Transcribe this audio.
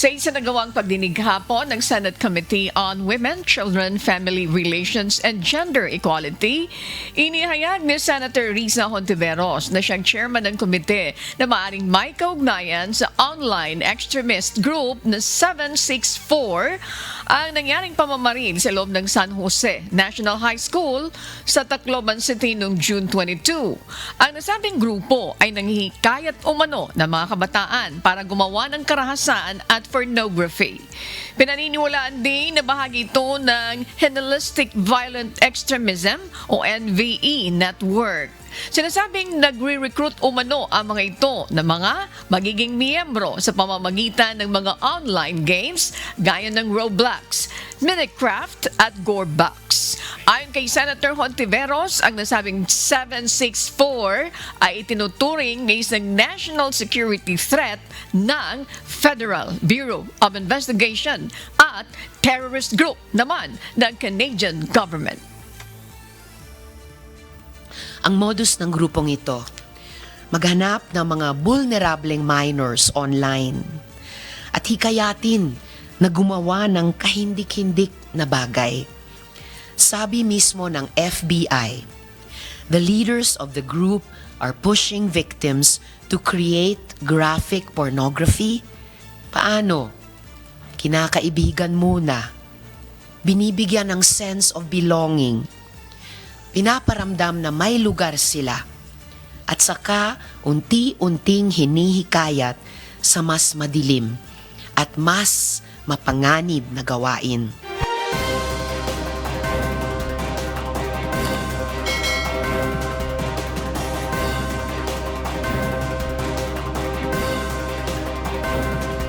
Sa isinagawang pagdinig hapon ng Senate Committee on Women, Children, Family Relations and Gender Equality, inihayag ni Senator Risa Hontiveros na siyang chairman ng komite na maaring may kaugnayan sa online extremist group na 764 ang nangyaring pamamaril sa loob ng San Jose National High School sa Tacloban City noong June 22. Ang nasabing grupo ay nanghihikayat umano ng mga kabataan para gumawa ng karahasan at pornography. Pinaniniwalaan din na bahagi ito ng Hellenistic Violent Extremism o NVE network. Sinasabing nagre-recruit umano ang mga ito na mga magiging miyembro sa pamamagitan ng mga online games gaya ng Roblox, Minecraft at Gorebox. Ayon kay Senator Hontiveros, ang nasabing 764 ay itinuturing na isang national security threat ng Federal Bureau of Investigation at terrorist group naman ng Canadian government. Ang modus ng grupong ito, maghanap ng mga vulnerableng minors online at hikayatin na gumawa ng kahindik-hindik na bagay. Sabi mismo ng FBI, the leaders of the group are pushing victims to create graphic pornography. Paano? Kinakaibigan muna. Binibigyan ng sense of belonging. Pinaparamdam na may lugar sila at saka unti-unting hinihikayat sa mas madilim at mas mapanganib na gawain.